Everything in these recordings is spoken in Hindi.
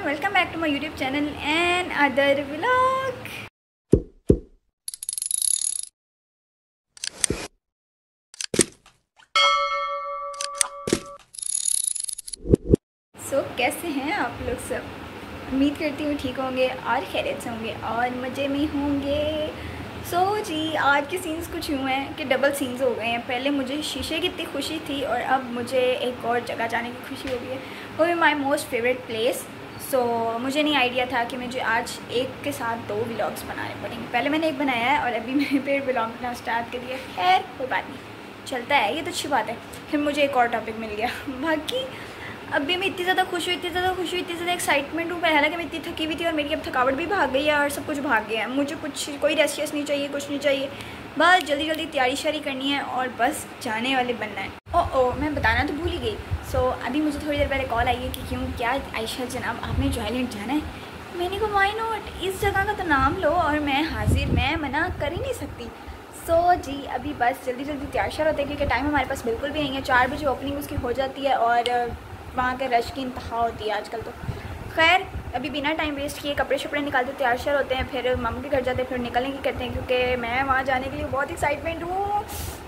Everyone, welcome back to my YouTube channel and other vlog. So कैसे हैं आप लोग सब? उम्मीद करती हूँ ठीक होंगे और खैरियत से होंगे और मज़े में होंगे। जी आज के सीन्स कुछ यूँ हैं कि डबल सीन्स हो गए हैं। पहले मुझे शीशे की इतनी खुशी थी और अब मुझे एक और जगह जाने की खुशी हो गई है, वो भी माई मोस्ट फेवरेट प्लेस। मुझे नहीं आइडिया था कि मुझे आज एक के साथ 2 व्लॉग्स बनाने पड़ेंगे। पहले मैंने एक बनाया है और अभी मैंने फिर व्लॉग बनाना स्टार्ट कर दिया। खैर कोई बात नहीं, चलता है, ये तो अच्छी बात है। फिर मुझे एक और टॉपिक मिल गया। बाकी अभी मैं इतनी ज़्यादा खुश हुई, इतनी ज़्यादा एक्साइटमेंट हूँ। हालांकि मैं इतनी थकी हुई थी और मेरी अब थकावट भी भाग गई है और सब कुछ भाग गया है। मुझे कोई रेस्ट नहीं चाहिए, कुछ नहीं चाहिए, बस जल्दी जल्दी तैयारी शारी करनी है और बस जाने वाले बनना है। ओ मैं बताना तो भूल ही गई। अभी मुझे थोड़ी देर पहले कॉल आई है कि क्यों, क्या आयशा जनाब आपने जॉयलैंड जाना है? मैंने कहा व्हाई नॉट, इस जगह का तो नाम लो और मैं हाजिर, मैं मना कर ही नहीं सकती। जी अभी बस जल्दी तैयार शार होते हैं क्योंकि टाइम हमारे पास बिल्कुल भी नहीं है। 4 बजे ओपनिंग उसकी हो जाती है और वहाँ के रश की इंतहा होती है आजकल। तो खैर अभी बिना टाइम वेस्ट किए कपड़े शपड़े निकालते तैयार शार होते हैं, फिर मामू के घर जाते हैं, फिर निकलने की करते हैं क्योंकि मैं वहाँ जाने के लिए बहुत एक्साइटमेंट हूँ।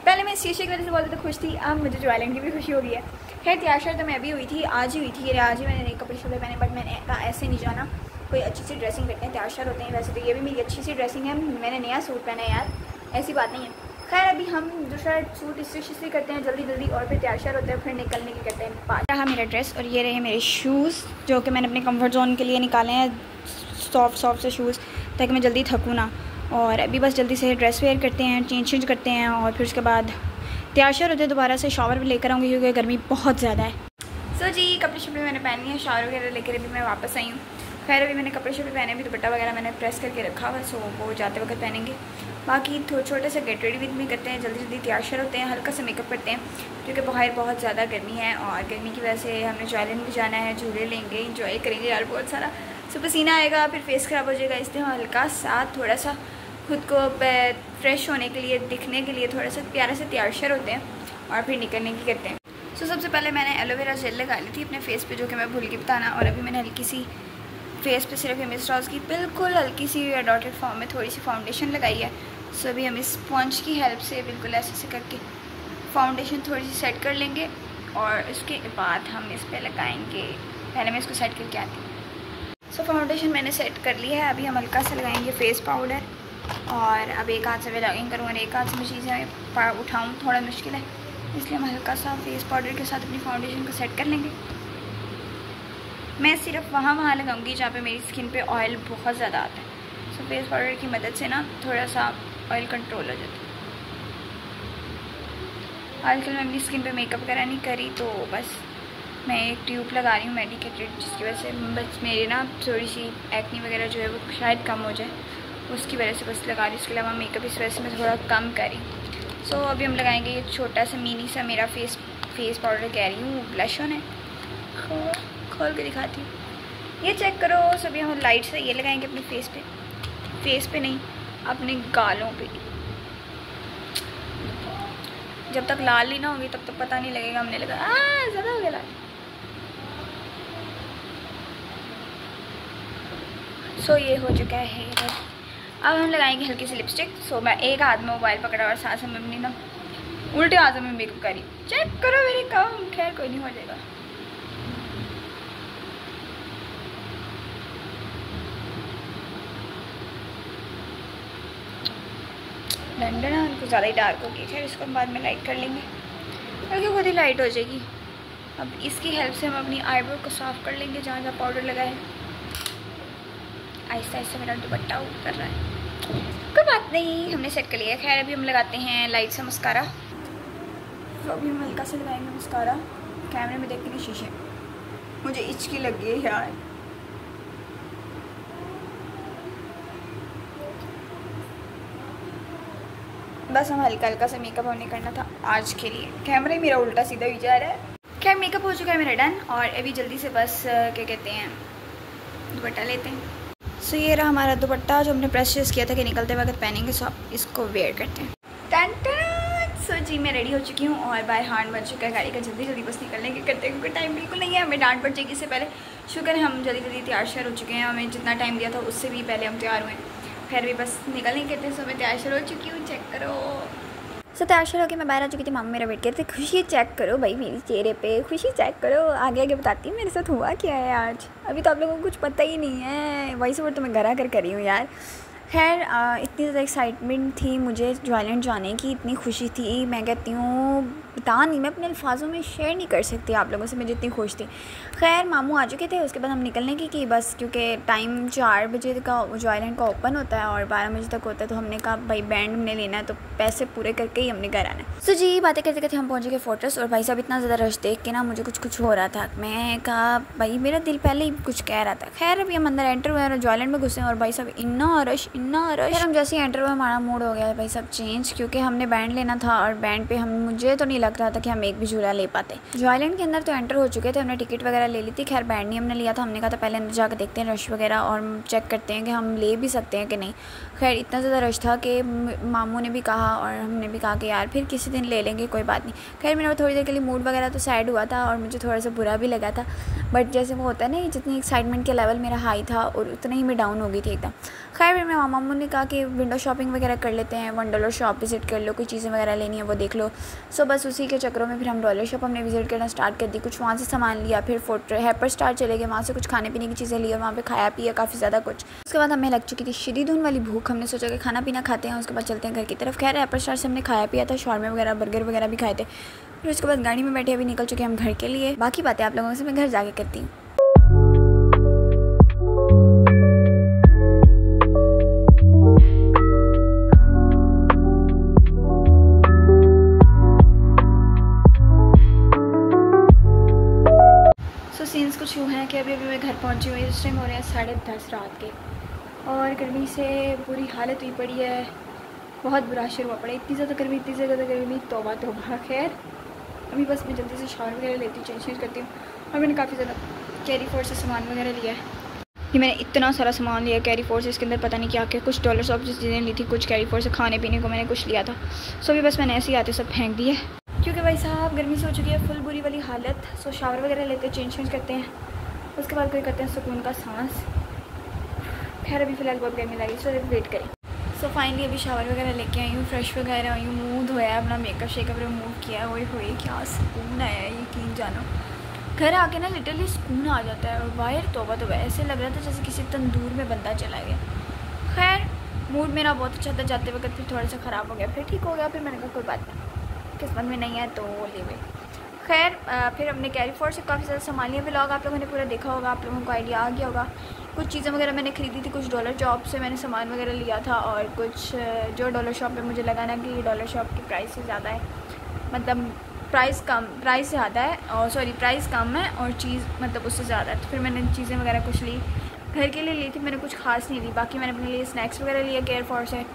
पहले मैं शीशे की वजह से बहुत ज़्यादा खुश थी, अब मुझे ज्वाइलैंड की भी खुशी हो गई है। खैर तैयार शार तो मैं अभी हुई थी, आज ही हुई थी। आज ही मैंने नए कपड़े शपड़े पहने, बट मैंने कहा ऐसे नहीं जाना, कोई अच्छी सी ड्रेसिंग करते हैं, तैयार शार होते हैं। वैसे तो ये भी मेरी अच्छी सी ड्रेसिंग है, मैंने नया सूट पहना है यार, ऐसी बात नहीं है। खैर अभी हम दूसरा सूट इस्त्री करते हैं जल्दी और फिर तैयार शार होते हैं, फिर निकलने की करते हैं। रहा मेरा ड्रेस और ये रहे मेरे शूज़ जो कि मैंने अपने कंफर्ट जोन के लिए निकाले हैं, सॉफ्ट से शूज़, ताकि मैं जल्दी थकूँ ना। और अभी बस जल्दी से ड्रेस वेयर करते हैं, चेंज करते हैं और फिर उसके बाद तैयार शार होते हैं। दोबारा से शावर भी लेकर आऊँगी क्योंकि गर्मी बहुत ज़्यादा है। जी कपड़े शपड़े मैंने पहनी है, शावर वगैरह लेकर अभी मैं वापस आई हूँ। खैर अभी मैंने कपड़े शपड़े पहने, भी दुपट्टा वगैरह मैंने प्रेस करके रखा हुआ, वो जाते वक्त पहनेंगे। बाकी छोटे से गेट रेडी विद मी करते हैं, जल्दी तैयार शार होते हैं, हल्का सा मेकअप करते हैं क्योंकि बाहर बहुत ज़्यादा गर्मी है और गर्मी की वजह से हमने ज्वाइलैंड भी जाना है, झूले लेंगे, इंजॉय करेंगे यार बहुत सारा। पसीना आएगा, फिर फेस ख़राब हो जाएगा, इसलिए हम हल्का सा थोड़ा सा खुद को फ्रेश होने के लिए, दिखने के लिए थोड़ा सा प्यारा से तैयार शार होते हैं और फिर निकलने की करते हैं। सबसे पहले मैंने एलोवेरा जेल लगा ली थी अपने फेस पे, जो कि मैं भूल के बताना। और अभी मैंने हल्की सी फेस पे सिर्फ इमेज स्ट्रॉस की बिल्कुल हल्की सी डॉटेड फॉर्म में थोड़ी सी फाउंडेशन लगाई है। अभी हम इस स्पॉन्ज की हेल्प से बिल्कुल ऐसे करके फाउंडेशन थोड़ी सी सेट कर लेंगे और उसके बाद हम इस पे लगाएंगे। पहले मैं इसको सेट करके आती हूँ। फाउंडेशन मैंने सेट कर लिया है, अभी हम हल्का सा लगाएंगे फेस पाउडर और अब एक हाथ से मैं लॉगिंग करूँगा और एक हाथ से मैं चीज़ें उठाऊँ थोड़ा मुश्किल है, इसलिए हम हल्का सा फेस पाउडर के साथ अपनी फाउंडेशन को सेट कर लेंगे। मैं सिर्फ वहाँ लगाऊंगी जहाँ पे मेरी स्किन पे ऑयल बहुत ज़्यादा आता है। फेस पाउडर की मदद से ना थोड़ा सा ऑयल कंट्रोल हो जाता है। आजकल मैं अपनी स्किन पे मेकअप वगैरह नहीं करी, तो बस मैं एक ट्यूब लगा रही हूँ मेडिकेटेड, जिसकी वजह से बस मेरी ना थोड़ी सी एक्नी वगैरह जो है वो शायद कम हो जाए, उसकी वजह से बस लगा रही हूँ। उसके अलावा मेकअप इस वजह से मैं थोड़ा कम करी। अभी हम लगाएंगे ये छोटा सा मिनी सा मेरा फेस पाउडर कह रही हूँ, ब्लश ऑन है, खोल के दिखाती हूँ, ये चेक करो। अभी हम लाइट से ये लगाएंगे अपने फेस पे नहीं, अपने गालों पे। जब तक लाल ही ना होगी तब तक पता नहीं लगेगा हमने लगा। ज़्यादा हो गया लाल। ये हो चुका है। अब हम लगाएंगे हल्की सी लिपस्टिक। मैं एक हाथ में मोबाइल पकड़ा और साथ में अपनी ना उल्टे हाथों में मेकअप करी। चेक करो मेरे काम, खैर कोई नहीं, हो जाएगा। लंडन है कुछ ज़्यादा ही डार्क हो गई, खैर इसको हम बाद में लाइट कर लेंगे क्योंकि खुद ही लाइट हो जाएगी। अब इसकी हेल्प से हम अपनी आईब्रो को साफ़ कर लेंगे जहाँ जहाँ पाउडर लगा है। आहिस्ता आहिस्ता मेरा दुपट्टा कर रहा है, कोई बात नहीं, हमने सेट कर लिया। खैर अभी हम लगाते हैं लाइट सा मस्कारा। अभी हम हल्का से लगाएंगे मस्कारा। कैमरे में देखते हैं शीशे, मुझे इचकी लगी है यार। बस हम हल्का से मेकअप होने करना था आज के लिए। कैमरा ही मेरा उल्टा सीधा ही जा रहा है। खैर मेकअप हो चुका है मेरा डन और अभी जल्दी से बस क्या कहते हैं दुपट्टा लेते हैं। ये रहा हमारा दुपट्टा जो हमने प्रेस किया था कि निकलते वक्त पहनेंगे। आप इसको वेयर करते हैं। सो जी मैं रेडी हो चुकी हूँ और बाय हार्ड बन चुका है गाड़ी का, जल्दी जल्दी बस निकलने के करते क्योंकि टाइम बिल्कुल नहीं है, हमें डांट पड़ जाएगी इससे पहले। शुक्र है हम जल्दी जल्दी तैयार श्यार हो चुके हैं, हमें जितना टाइम दिया था उससे भी पहले हम तैयार हुए। खैर भी बस निकलने के करते, सो मैं तैयार श्यार हो चुकी हूँ, चेक करो। सो तैयार श्यार होकर मैं बाहर आ चुकी थी, मामा मेरा वेट करते। खुशी चेक करो भाई मेरे चेहरे पे, खुशी चेक करो। आगे आगे बताती हूँ मेरे साथ हुआ क्या है आज, अभी तो आप लोगों को कुछ पता ही नहीं है, वॉइस ओवर तो मैं घर आकर करी हूँ यार। खैर इतनी ज़्यादा एक्साइटमेंट थी मुझे जॉयलैंड जाने की, इतनी खुशी थी, मैं कहती हूँ बता नहीं, मैं अपने अल्फाजों में शेयर नहीं कर सकती आप लोगों से, मैं जितनी खुश थी। खैर मामू आ चुके थे, उसके बाद हम निकलने की बस, क्योंकि टाइम 4 बजे का जॉयलैंड का ओपन होता है और 12 बजे तक होता है, तो हमने कहा भाई बैंड हमने लेना है तो पैसे पूरे करके ही हमने घर आना है। सो जी बातें करते करते हम पहुँच गए फोर्ट्रेस, और भाई साहब इतना ज़्यादा रश देख के ना मुझे कुछ हो रहा था। मैं कहा भाई मेरा दिल पहले ही कुछ कह रहा था। खैर अभी हम अंदर एंटर हुए और जॉयलैंड में घुसे और भाई साहब इन्ना रश। फिर हम जैसे ही एंटर हुए हमारा मूड हो गया भाई साहब चेंज, क्योंकि हमने बैंड लेना था और बैंड पे मुझे तो नहीं लग रहा था कि हम एक भी झूला ले पाते। जॉयलैंड के अंदर तो एंटर हो चुके थे, हमने टिकट वगैरह ले ली थी। खैर बैंड नहीं हमने लिया था, हमने कहा था पहले अंदर जाकर देखते हैं रश वगैरह और चेक करते हैं कि हम ले भी सकते हैं कि नहीं। खैर इतना ज़्यादा रश था कि मामू ने भी कहा और हमने भी कहा कि यार फिर किसी दिन ले लेंगे, कोई बात नहीं। खैर मेरा थोड़ी देर के लिए मूड वगैरह तो सैड हुआ था और मुझे थोड़ा सा बुरा भी लगा था, बट जैसे वो होता है ना, जितनी एक्साइटमेंट के लेवल मेरा हाई था और उतना ही मैं डाउन हो गई थी एकदम। खैर फिर मेरे मामू ने कहा कि विंडो शॉपिंग वगैरह कर लेते हैं, $1 शॉप विज़िट कर लो, कोई चीज़ें वगैरह लेनी है वो देख लो। सो बस उसी के चक्करों में फिर हम डॉलर शॉप हमने विज़िट करना स्टार्ट कर दी, कुछ वहाँ से सामान लिया, फिर हैपर स्टार चले गए, वहाँ से कुछ खाने पीने की चीज़ें ली और वहाँ पे खाया पिया काफ़ी ज़्यादा कुछ। उसके बाद हमें लग चुकी थी शदीदुन वाली भूख, हमने सोचा कि खाना पीना खाते हैं, उसके बाद चलते हैं घर की तरफ। खैर हैपर स्टार से हमने खाया पिया था, शॉर्मे वगैरह बर्गर वगैरह भी खाए थे। फिर उसके बाद गाड़ी में बैठे अभी निकल चुके हैं हम घर के लिए। बाकी बातें आप लोगों से मैं घर जाके करती हूँ। सीन्स कुछ यूँ हैं कि अभी मैं घर पहुंची हुई, इस टाइम हो रहे हैं 10:30 रात के और गर्मी से बुरी हालत हुई पड़ी है, बहुत बुरा असर हुआ पड़ा, इतनी ज़्यादा गर्मी तौबा तौबा। खैर अभी बस मैं जल्दी से शावर वगैरह लेती हूँ, चेंज करती हूँ। और मैंने काफ़ी ज़्यादा कैरी फोर्स से सामान वगैरह लिया है, ये मैंने इतना सारा सामान लिया कैरी फोर्स, इसके अंदर पता नहीं क्या क्या, कुछ डॉलर शॉप जिस चीज़ें ली थी, कुछ कैरी फोर्स से खाने पीने को मैंने कुछ लिया था। सो अभी बस मैंने ऐसे ही आते सब फेंक दिए, क्योंकि भाई साहब गर्मी से हो चुकी है फुल बुरी वाली हालत। सो शावर वगैरह लेते हैं, चेंज करते हैं, उसके बाद कोई करते हैं सुकून का सांस। खैर अभी फ़िलहाल बहुत गर्मी लगी, सो वेट करें। सो फाइनली अभी शावर वगैरह लेके आई हूँ, फ्रेश वगैरह आई हूँ, मुँह धोया, अपना मेकअप शेकअप रिमूव किया। ओए होए क्या सुकून आया है, यकीन जानो। घर आके ना लिटरली सुकून आ जाता है, और बाहर तौबा तौबा ऐसे लग रहा था जैसे किसी तंदूर में बंदा चला गया। खैर मूड मेरा बहुत अच्छा था, जाते वक्त फिर थोड़ा सा ख़राब हो गया, फिर ठीक हो गया। फिर मैंने कहा कोई बात नहीं, किस्मत में नहीं है तो ले। खैर फिर हमने कैरी फोर्स से काफ़ी ज़्यादा सामान लिया। व्लॉग आप लोगों ने पूरा देखा होगा, आप लोगों को आइडिया आ गया होगा। कुछ चीज़ें वगैरह मैंने खरीदी थी, कुछ डॉलर शॉप से मैंने सामान वगैरह लिया था, और कुछ जो डॉलर शॉप पे मुझे लगा ना कि डॉलर शॉप की प्राइस से ज़्यादा है, मतलब प्राइस से ज़्यादा है, और सॉरी प्राइस कम है और चीज़ मतलब उससे ज़्यादा है। तो फिर मैंने चीज़ें वगैरह कुछ ली, घर के लिए ली थी, मैंने कुछ खास नहीं ली। बाकी मैंने अपने लिए स्नैक्स वगैरह लिए केयर फोर्स से,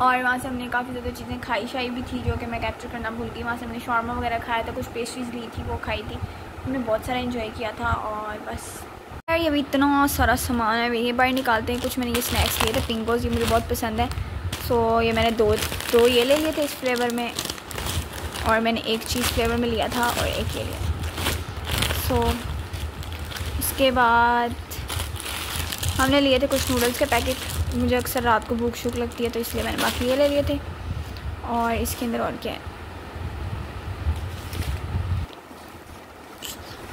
और वहाँ से हमने काफ़ी ज़्यादा चीज़ें खाई शाई भी थी जो कि मैं कैप्चर करना भूल गई। वहाँ से हमने शॉर्मा वगैरह खाया था, कुछ पेस्ट्रीज़ ली थी वो खाई थी, हमने बहुत सारा एंजॉय किया था। और बस यार ये भी इतना सारा सामान है, ये बाहर निकालते हैं। कुछ मैंने ये स्नैक्स लिए थे पिंकोज़, ये मुझे बहुत पसंद है। सो ये मैंने दो ये ले लिए थे इस फ्लेवर में, और मैंने एक चीज़ फ्लेवर में लिया था और एक ये लिया। सो इसके बाद हमने लिए थे कुछ नूडल्स के पैकेट, मुझे अक्सर रात को भूख शूख लगती है तो इसलिए मैंने बाकी ये ले लिए थे। और इसके अंदर और क्या है,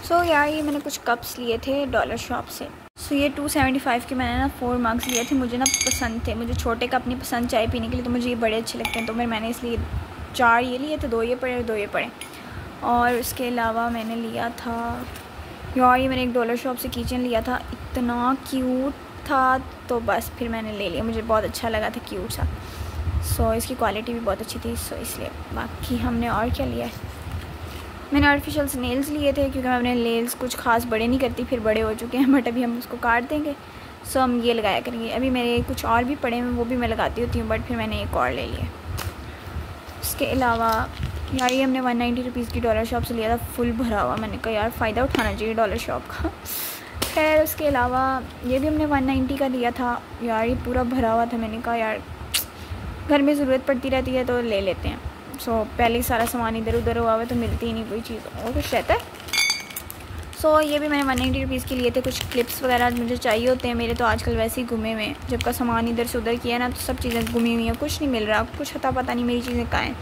सो यार ये मैंने कुछ कप्स लिए थे डॉलर शॉप से। सो ये 275 के मैंने ना 4 मग्स लिए थे, मुझे ना पसंद थे, मुझे छोटे कप नहीं पसंद चाय पीने के लिए, तो मुझे ये बड़े अच्छे लगते हैं, तो मैंने इसलिए 4 ये लिए थे, 2 ये पड़े और 2 ये पड़े। और उसके अलावा मैंने लिया था यार ये मैंने एक डॉलर शॉप से किचन लिया था, इतना क्यूट था, तो बस फिर मैंने ले लिया, मुझे बहुत अच्छा लगा था, क्यूट सा। सो इसकी क्वालिटी भी बहुत अच्छी थी, सो इसलिए। बाकी हमने और क्या लिया है, मैंने आर्टिफिशियल नेल्स लिए थे, क्योंकि मैं अपने नेल्स कुछ खास बड़े नहीं करती, फिर बड़े हो चुके हैं, बट अभी हम उसको काट देंगे। सो हम ये लगाया करेंगे। अभी मेरे कुछ और भी पड़े हैं, वो भी मैं लगाती होती हूँ, बट फिर मैंने एक और ले लिया। इसके अलावा यार ये हमने 190 रुपीज़ की डॉलर शॉप से लिया था, फुल भरा हुआ। मैंने कहा यार फ़ायदा उठाना चाहिए डॉलर शॉप का। खैर उसके अलावा ये भी हमने 190 का लिया था, यार ये पूरा भरा हुआ था। मैंने कहा यार घर में ज़रूरत पड़ती रहती है तो ले लेते हैं। सो पहले ही सारा सामान इधर उधर हुआ हुआ तो मिलती ही नहीं कोई चीज़ और कुछ रहता है। सो ये भी मैंने 190 रुपीज़ के लिए थे। कुछ क्लिप्स वगैरह मुझे चाहिए होते हैं, मेरे तो आजकल वैसे ही घूमे हुए हैं। जब का सामान इधर से उधर किया ना तो सब चीज़ें घूमी हुई हैं, कुछ नहीं मिल रहा, कुछ हता पता नहीं मेरी चीज़ें कहाँ हैं।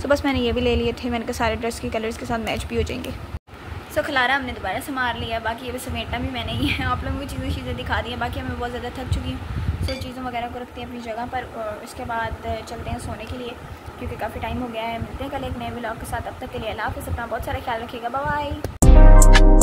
सो बस मैंने ये भी ले लिए थे, मैंने कहा सारे ड्रेस के कलर्स के साथ मैच भी हो जाएंगे। सो खलारा हमने दोबारा संभाल लिया, बाकी ये भी समेटना भी मैंने ही है। आप लोगों को चीज़ें दिखा दी हैं, बाकी मैं बहुत ज़्यादा थक चुकी हूँ। सो चीज़ों वगैरह को रखते हैं अपनी जगह पर और उसके बाद चलते हैं सोने के लिए, क्योंकि काफ़ी टाइम हो गया है। मिलते हैं कल एक नए व्लॉग के साथ, अब तक के लिए अल्लाह हाफ़िज़। अपना बहुत सारा ख्याल रखिएगा, बाय बाय।